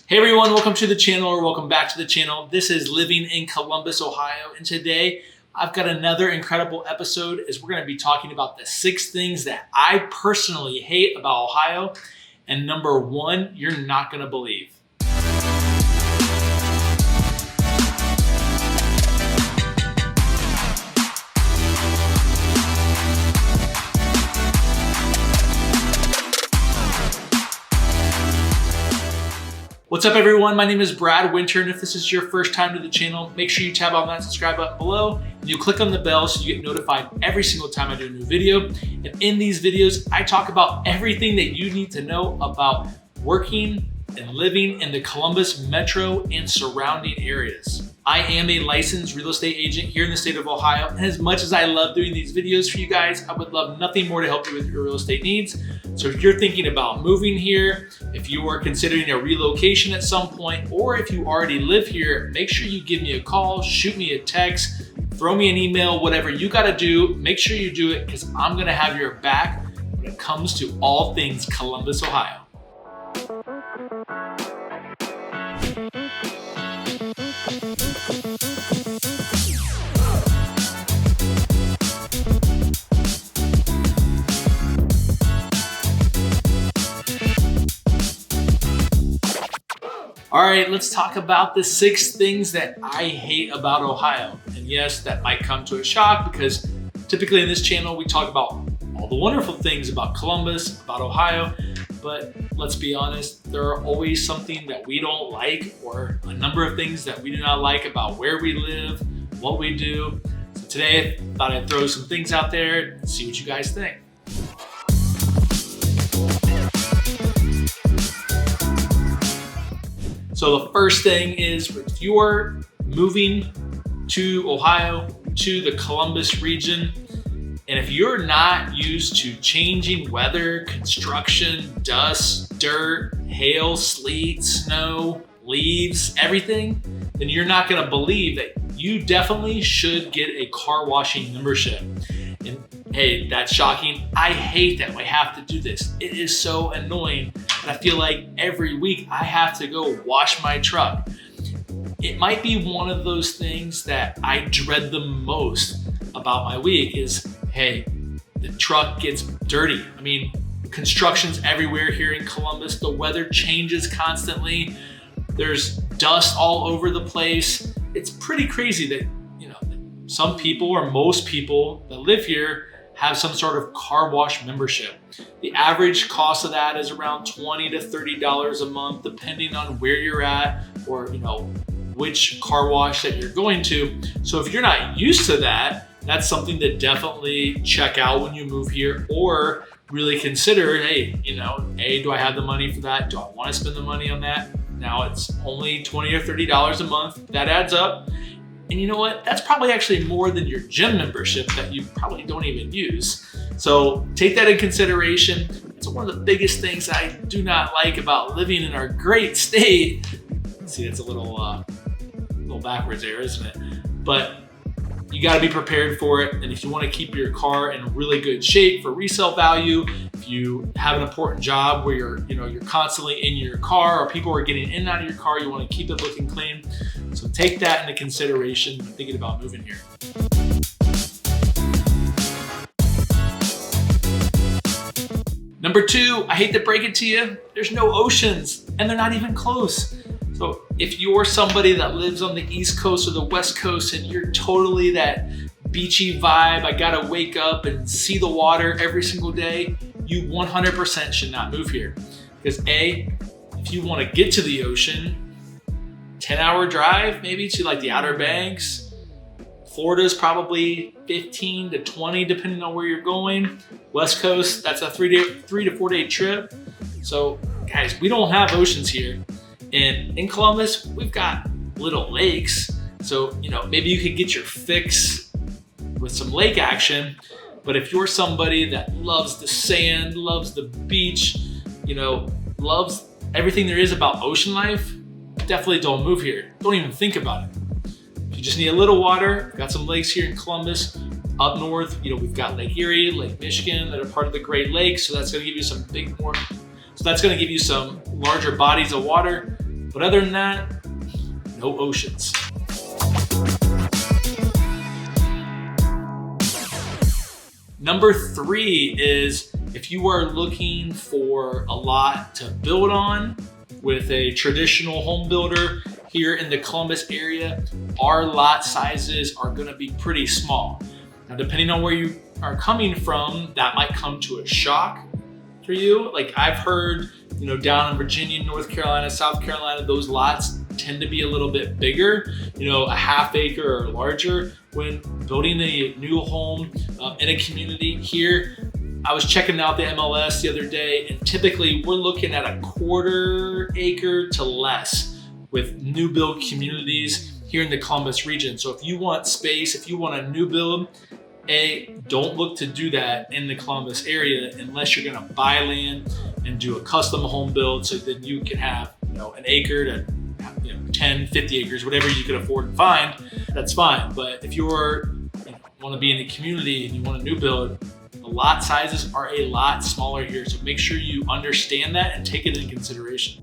Hey everyone, welcome to the channel or welcome back to the channel. This is Living in Columbus, Ohio, and today I've got another incredible episode as we're going to be talking about the 6 things that I personally hate about Ohio, and number 1, you're not going to believe. What's up everyone, my name is Brad Winter, and if this is your first time to the channel, make sure you tab on that subscribe button below and you click on the bell so you get notified every single time I do a new video. And in these videos, I talk about everything that you need to know about working and living in the Columbus metro and surrounding areas. I am a licensed real estate agent here in the state of Ohio, and as much as I love doing these videos for you guys, I would love nothing more to help you with your real estate needs. So if you're thinking about moving here, if you are considering a relocation at some point, or if you already live here, make sure you give me a call, shoot me a text, throw me an email, whatever you gotta do, make sure you do it because I'm gonna have your back when it comes to all things Columbus, Ohio. All right, let's talk about the 6 things that I hate about Ohio. And yes, that might come to a shock because typically in this channel, we talk about all the wonderful things about Columbus, about Ohio, but let's be honest, there are always something that we don't like or a number of things that we do not like about where we live, what we do. So today, I thought I'd throw some things out there and see what you guys think. So the first thing is, if you're moving to Ohio, to the Columbus region, and if you're not used to changing weather, construction, dust, dirt, hail, sleet, snow, leaves, everything, then you're not gonna believe that you definitely should get a car washing membership. And hey, that's shocking. I hate that we have to do this. It is so annoying. And I feel like every week I have to go wash my truck. It might be one of those things that I dread the most about my week is, hey, the truck gets dirty. I mean, construction's everywhere here in Columbus. The weather changes constantly. There's dust all over the place. It's pretty crazy that, some people or most people that live here have some sort of car wash membership. The average cost of that is around $20 to $30 a month, depending on where you're at or which car wash that you're going to. So if you're not used to that, that's something to definitely check out when you move here, or really consider, hey, do I have the money for that? Do I want to spend the money on that? Now it's only $20 or $30 a month. That adds up. And you know what? That's probably actually more than your gym membership that you probably don't even use. So take that in consideration. It's one of the biggest things I do not like about living in our great state. See, it's a little backwards there, isn't it? But you got to be prepared for it. And if you want to keep your car in really good shape for resale value, if you have an important job where you're constantly in your car or people are getting in and out of your car, you want to keep it looking clean. So take that into consideration when thinking about moving here. Number 2, I hate to break it to you, there's no oceans and they're not even close. So if you're somebody that lives on the East Coast or the West Coast and you're totally that beachy vibe, I gotta wake up and see the water every single day, you 100% should not move here. Because A, if you wanna get to the ocean, 10-hour drive maybe to like the Outer Banks. Florida's probably 15 to 20 depending on where you're going. West Coast, that's a 3 to 4 day trip. So guys, we don't have oceans here. And in Columbus, we've got little lakes. So, maybe you could get your fix with some lake action. But if you're somebody that loves the sand, loves the beach, loves everything there is about ocean life, definitely don't move here. Don't even think about it. If you just need a little water, we've got some lakes here in Columbus. Up north, we've got Lake Erie, Lake Michigan that are part of the Great Lakes. So that's gonna give you some larger bodies of water. But other than that, no oceans. Number 3 is if you are looking for a lot to build on with a traditional home builder here in the Columbus area, our lot sizes are gonna be pretty small. Now, depending on where you are coming from, that might come to a shock for you. Like I've heard, down in Virginia, North Carolina, South Carolina, those lots tend to be a little bit bigger, a half acre or larger. When building a new home in a community here, I was checking out the MLS the other day, and typically we're looking at a 1/4 acre to less with new build communities here in the Columbus region. So if you want space, if you want a new build, don't look to do that in the Columbus area unless you're gonna buy land and do a custom home build, so then you can have an acre to 10, 50 acres, whatever you can afford and find, that's fine. But if you're want to be in a community and you want a new build, the lot sizes are a lot smaller here. So make sure you understand that and take it into consideration.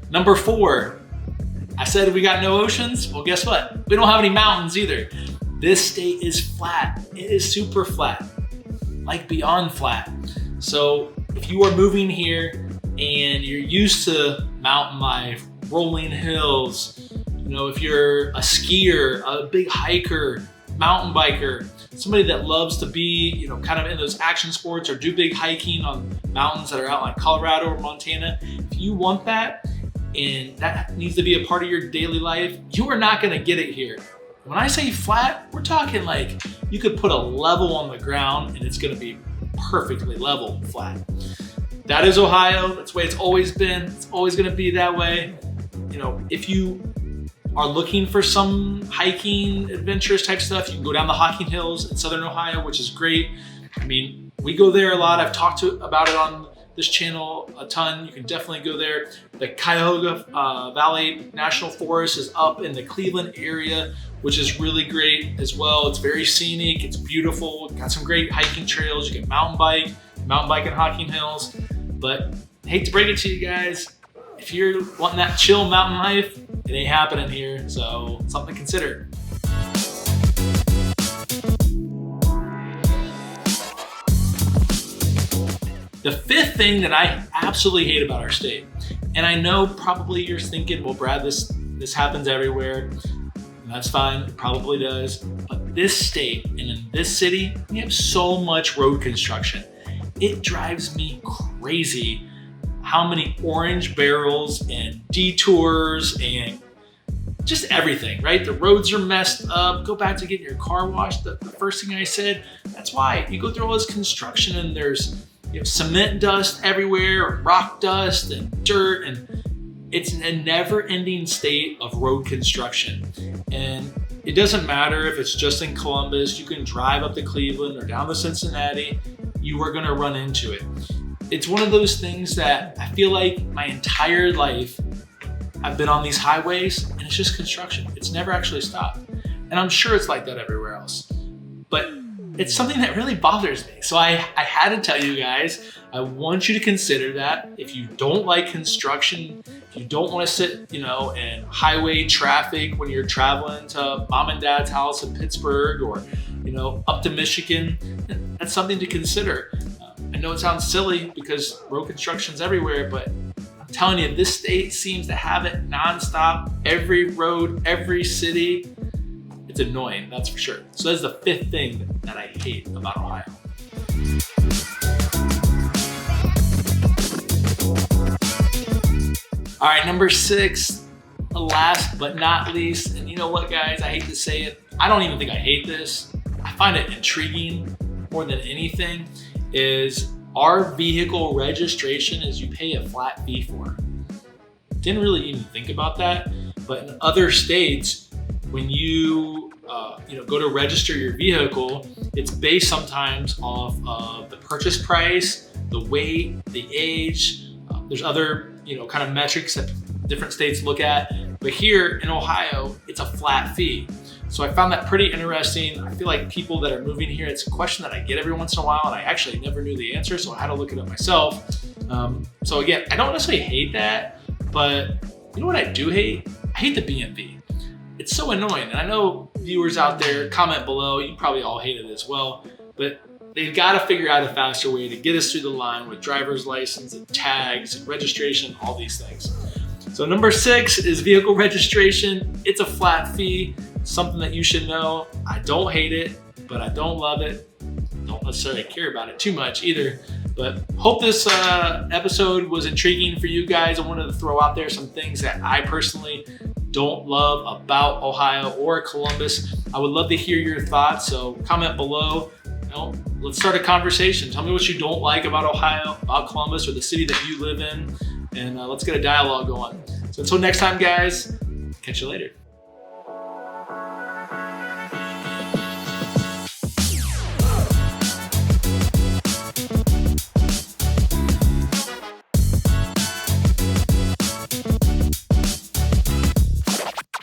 Number 4, I said we got no oceans. Well, guess what? We don't have any mountains either. This state is flat. It is super flat, like beyond flat. So if you are moving here and you're used to mountain life, rolling hills, if you're a skier, a big hiker, mountain biker, somebody that loves to be, kind of in those action sports or do big hiking on mountains that are out like Colorado or Montana, if you want that and that needs to be a part of your daily life, you are not gonna get it here. When I say flat, we're talking like you could put a level on the ground and it's gonna be perfectly level flat. That is Ohio. That's the way it's always been. It's always gonna be that way. If you are looking for some hiking, adventurous type stuff, you can go down the Hocking Hills in Southern Ohio, which is great. I mean, we go there a lot. I've talked about it on this channel a ton. You can definitely go there. The Cuyahoga Valley National Forest is up in the Cleveland area, which is really great as well. It's very scenic, it's beautiful, got some great hiking trails. You can mountain bike in Hocking Hills. But I hate to break it to you guys, if you're wanting that chill mountain life, it ain't happening here, so something to consider. The 5th thing that I absolutely hate about our state, and I know probably you're thinking, well, Brad, this happens everywhere, and that's fine, it probably does, but this state and in this city, we have so much road construction. It drives me crazy how many orange barrels and detours and just everything, right? The roads are messed up. Go back to getting your car washed. The first thing I said, that's why you go through all this construction and there's cement dust everywhere, rock dust and dirt, and it's a never-ending state of road construction. And it doesn't matter if it's just in Columbus, you can drive up to Cleveland or down to Cincinnati, you are gonna run into it. It's one of those things that I feel like my entire life I've been on these highways and it's just construction. It's never actually stopped. And I'm sure it's like that everywhere else. But it's something that really bothers me. So I had to tell you guys, I want you to consider that. If you don't like construction, if you don't want to sit, in highway traffic when you're traveling to mom and dad's house in Pittsburgh or, up to Michigan, that's something to consider. I know it sounds silly because road construction's everywhere, but I'm telling you, this state seems to have it nonstop. Every road, every city. It's annoying, that's for sure. So that's the 5th thing that I hate about Ohio. All right, number 6, last but not least, and you know what, guys, I hate to say it. I don't even think I hate this. I find it intriguing more than anything, is our vehicle registration is you pay a flat fee for. Didn't really even think about that, but in other states, when you go to register your vehicle, it's based sometimes off of the purchase price, the weight, the age. There's other kind of metrics that different states look at, but here in Ohio, it's a flat fee. So I found that pretty interesting. I feel like people that are moving here, it's a question that I get every once in a while, and I actually never knew the answer, so I had to look it up myself. So again, I don't necessarily hate that, but you know what I do hate? I hate the BMV. It's so annoying, and I know viewers out there, comment below, you probably all hate it as well, but they've got to figure out a faster way to get us through the line with driver's license and tags and registration, all these things. So number 6 is vehicle registration. It's a flat fee, something that you should know. I don't hate it, but I don't love it. Don't necessarily care about it too much either. But hope this episode was intriguing for you guys. I wanted to throw out there some things that I personally don't love about Ohio or Columbus. I would love to hear your thoughts, so comment below. Let's start a conversation. Tell me what you don't like about Ohio, about Columbus, or the city that you live in, and let's get a dialogue going. So until next time, guys, catch you later.